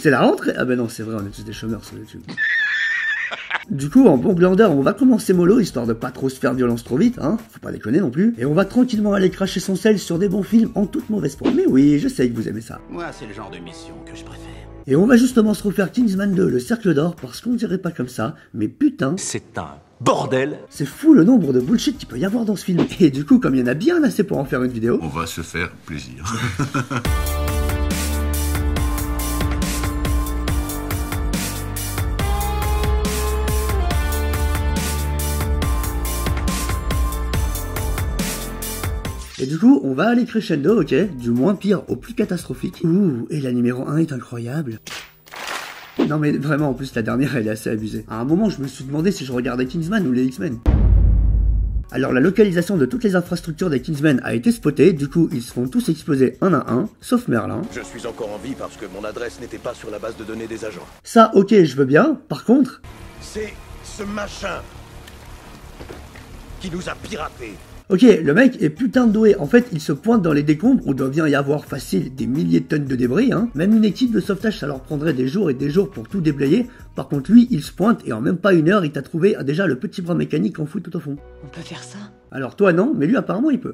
c'est la rentrée. Ah ben non, c'est vrai, on est tous des chômeurs sur YouTube. Du coup, en bon glandeur, on va commencer mollo, histoire de pas trop se faire violence trop vite, hein, faut pas déconner non plus, et on va tranquillement aller cracher son sel sur des bons films en toute mauvaise foi. Mais oui, je sais que vous aimez ça. Moi, c'est le genre de mission que je préfère. Et on va justement se refaire Kingsman 2, le cercle d'or, parce qu'on dirait pas comme ça, mais putain... C'est un bordel. C'est fou le nombre de bullshit qu'il peut y avoir dans ce film. Et du coup, comme il y en a bien assez pour en faire une vidéo... On va se faire plaisir. Et du coup, on va aller crescendo, ok, du moins pire au plus catastrophique. Ouh, et la numéro 1 est incroyable. Non mais vraiment, en plus la dernière elle est assez abusée. À un moment, je me suis demandé si je regardais Kingsman ou les X-Men. Alors la localisation de toutes les infrastructures des Kingsmen a été spotée, du coup ils se font tous exploser un à un, sauf Merlin. Je suis encore en vie parce que mon adresse n'était pas sur la base de données des agents. Ça, ok, je veux bien, par contre... C'est ce machin qui nous a piratés. Ok, le mec est putain de doué. En fait, il se pointe dans les décombres où doit bien y avoir facile des milliers de tonnes de débris, hein. Même une équipe de sauvetage, ça leur prendrait des jours et des jours pour tout déblayer. Par contre, lui, il se pointe et en même pas une heure, il t'a trouvé déjà le petit bras mécanique en fout tout au fond. On peut faire ça? Alors toi, non, mais lui, apparemment, il peut.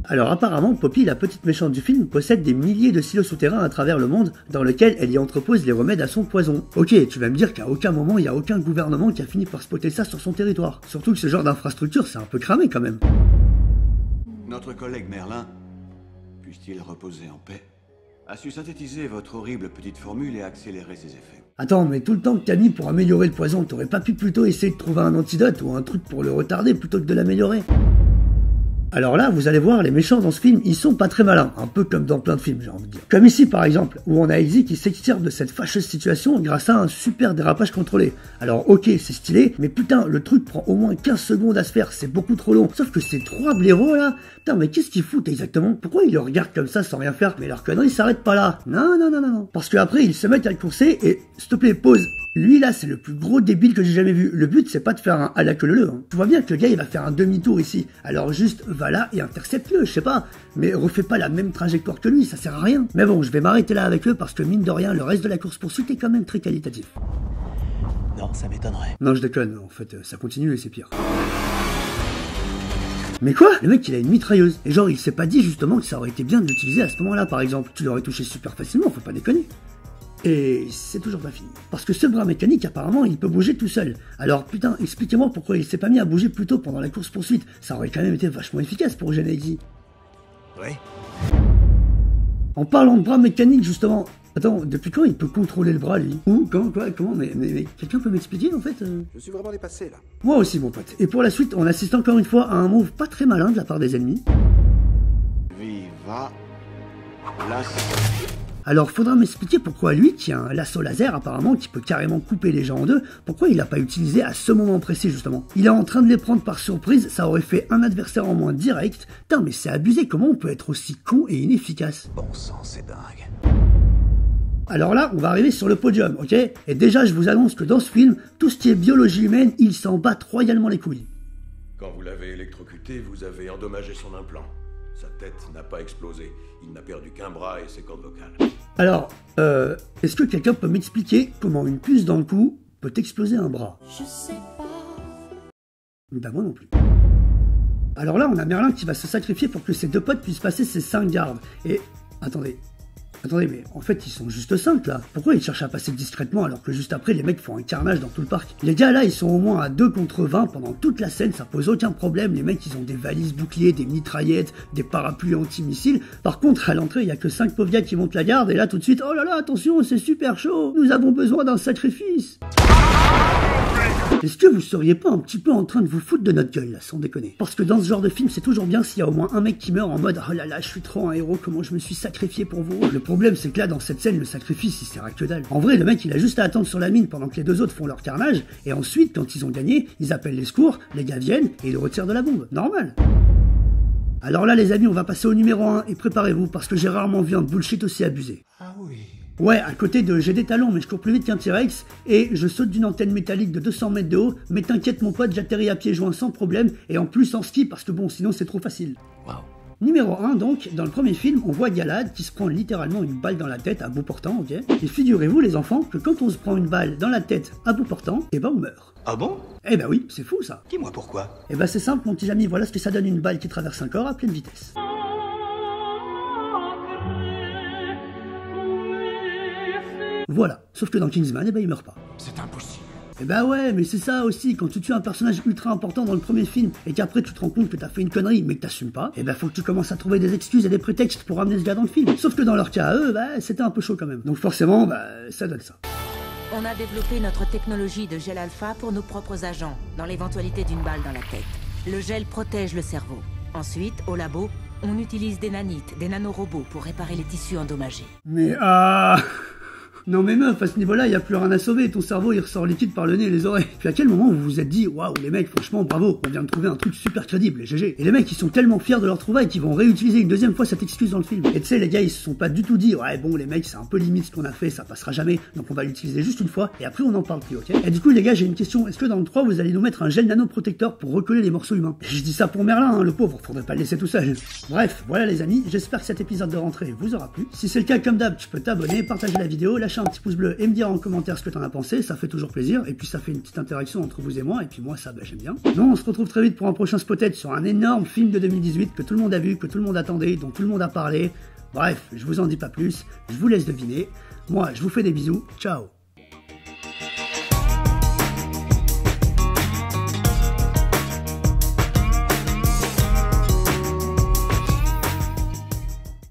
Alors apparemment, Poppy, la petite méchante du film, possède des milliers de silos souterrains à travers le monde dans lesquels elle y entrepose les remèdes à son poison. Ok, tu vas me dire qu'à aucun moment, il n'y a aucun gouvernement qui a fini par spotter ça sur son territoire. Surtout que ce genre d'infrastructure, c'est un peu cramé quand même. Notre collègue Merlin, puisse-t-il reposer en paix, a su synthétiser votre horrible petite formule et accélérer ses effets. Attends, mais tout le temps que t'as mis pour améliorer le poison, t'aurais pas pu plutôt essayer de trouver un antidote ou un truc pour le retarder plutôt que de l'améliorer? Alors là, vous allez voir, les méchants dans ce film, ils sont pas très malins, un peu comme dans plein de films, j'ai envie de dire. Comme ici, par exemple, où on a Eggsy qui s'extirpe de cette fâcheuse situation grâce à un super dérapage contrôlé. Alors ok, c'est stylé, mais putain, le truc prend au moins 15 secondes à se faire, c'est beaucoup trop long. Sauf que ces trois blaireaux là, putain, mais qu'est-ce qu'ils foutent exactement? Pourquoi ils le regardent comme ça sans rien faire? Mais leur connerie s'arrête pas là. Non, non, non, non, non. Parce qu'après, ils se mettent à le courser et, s'il te plaît, pause. Lui là, c'est le plus gros débile que j'ai jamais vu. Le but, c'est pas de faire un à la queue leu. Hein. Tu vois bien que le gars, il va faire un demi-tour ici. Alors juste, va là et intercepte-le, je sais pas. Mais refais pas la même trajectoire que lui, ça sert à rien. Mais bon, je vais m'arrêter là avec eux parce que mine de rien, le reste de la course-poursuite est quand même très qualitatif. Non, ça m'étonnerait. Non, je déconne. En fait, ça continue et c'est pire. Mais quoi? Le mec, il a une mitrailleuse. Et genre, il s'est pas dit justement que ça aurait été bien de l'utiliser à ce moment-là, par exemple. Tu l'aurais touché super facilement, faut pas déconner. Et c'est toujours pas fini. Parce que ce bras mécanique, apparemment, il peut bouger tout seul. Alors putain, expliquez-moi pourquoi il s'est pas mis à bouger plus tôt pendant la course-poursuite. Ça aurait quand même été vachement efficace pour gêner Eggsy. Oui. En parlant de bras mécanique, justement... Attends, depuis quand il peut contrôler le bras, lui? Où? Quand? Quoi? Comment? Mais quelqu'un peut m'expliquer, en fait Je suis vraiment dépassé, là. Moi aussi, mon pote. Et pour la suite, on assiste encore une fois à un move pas très malin de la part des ennemis. Viva la... Alors faudra m'expliquer pourquoi lui, qui a un lasso laser apparemment, qui peut carrément couper les gens en deux, pourquoi il l'a pas utilisé à ce moment précis justement. Il est en train de les prendre par surprise, ça aurait fait un adversaire en moins direct. Putain mais c'est abusé, comment on peut être aussi con et inefficace? Bon sang, c'est dingue. Alors là, on va arriver sur le podium, ok? Et déjà, je vous annonce que dans ce film, tout ce qui est biologie humaine, il s'en bat royalement les couilles. Quand vous l'avez électrocuté, vous avez endommagé son implant. Sa tête n'a pas explosé. Il n'a perdu qu'un bras et ses cordes vocales. Alors, est-ce que quelqu'un peut m'expliquer comment une puce dans le cou peut exploser un bras? Je sais pas. Bah moi non plus. Alors là, on a Merlin qui va se sacrifier pour que ses deux potes puissent passer ses 5 gardes. Et... Attendez, mais en fait, ils sont juste 5 là. Pourquoi ils cherchent à passer discrètement alors que juste après, les mecs font un carnage dans tout le parc? Les gars là, ils sont au moins à 2 contre 20 pendant toute la scène, ça pose aucun problème. Les mecs, ils ont des valises boucliers, des mitraillettes, des parapluies anti-missiles. Par contre, à l'entrée, il y a que 5 pauvres gars qui montent la garde et là, tout de suite, oh là là, attention, c'est super chaud. Nous avons besoin d'un sacrifice. Est-ce que vous seriez pas un petit peu en train de vous foutre de notre gueule là, sans déconner? Parce que dans ce genre de film, c'est toujours bien s'il y a au moins un mec qui meurt en mode oh là là, je suis trop un héros, comment je me suis sacrifié pour vous. Le problème, c'est que là, dans cette scène, le sacrifice, il sert à que dalle. En vrai, le mec, il a juste à attendre sur la mine pendant que les deux autres font leur carnage, et ensuite, quand ils ont gagné, ils appellent les secours, les gars viennent, et ils le retirent de la bombe. Normal. Alors là, les amis, on va passer au numéro 1, et préparez-vous, parce que j'ai rarement vu un bullshit aussi abusé. Ah oui. Ouais, à côté de j'ai des talons mais je cours plus vite qu'un T-Rex et je saute d'une antenne métallique de 200 mètres de haut, mais t'inquiète mon pote, j'atterris à pieds joints sans problème et en plus en ski parce que bon sinon c'est trop facile. Waouh, Numéro 1 donc, dans le premier film, on voit Galad qui se prend littéralement une balle dans la tête à bout portant, ok? Et figurez-vous les enfants que quand on se prend une balle dans la tête à bout portant, eh ben on meurt. Ah bon? Eh ben oui, c'est fou ça. Dis-moi pourquoi. Eh ben c'est simple mon petit ami, voilà ce que ça donne une balle qui traverse un corps à pleine vitesse. Voilà, sauf que dans Kingsman, eh ben il meurt pas. C'est impossible. Eh ben ouais, mais c'est ça aussi, quand tu tues un personnage ultra important dans le premier film, et qu'après tu te rends compte que t'as fait une connerie, mais que t'assumes pas, eh ben faut que tu commences à trouver des excuses et des prétextes pour ramener ce gars dans le film. Sauf que dans leur cas à eux, bah c'était un peu chaud quand même. Donc forcément, bah ça donne ça. On a développé notre technologie de gel alpha pour nos propres agents, dans l'éventualité d'une balle dans la tête. Le gel protège le cerveau. Ensuite, au labo, on utilise des nanites, des nanorobots pour réparer les tissus endommagés. Mais ah... Non mais meuf, à ce niveau-là, y a plus rien à sauver, ton cerveau il ressort liquide par le nez et les oreilles. Puis à quel moment vous vous êtes dit, waouh les mecs, franchement bravo, on vient de trouver un truc super crédible, et GG. Et les mecs ils sont tellement fiers de leur trouvaille qu'ils vont réutiliser une deuxième fois cette excuse dans le film. Et tu sais les gars ils se sont pas du tout dit, ouais bon les mecs c'est un peu limite ce qu'on a fait, ça passera jamais, donc on va l'utiliser juste une fois, et après on en parle plus, ok? Et du coup les gars j'ai une question, est-ce que dans le 3 vous allez nous mettre un gel nanoprotecteur pour recoller les morceaux humains? Je dis ça pour Merlin, hein, le pauvre, faudrait pas le laisser tout seul. Bref, voilà les amis, j'espère que cet épisode de rentrée vous aura plu. Si c'est le cas comme d'hab, tu peux t'abonner, partager la vidéo, lâcher un petit pouce bleu et me dire en commentaire ce que t'en as pensé, ça fait toujours plaisir, et puis ça fait une petite interaction entre vous et moi, et puis moi ça bah, j'aime bien. Non, on se retrouve très vite pour un prochain Spotted sur un énorme film de 2018 que tout le monde a vu, que tout le monde attendait, dont tout le monde a parlé. Bref, je vous en dis pas plus, je vous laisse deviner. Moi, je vous fais des bisous, ciao.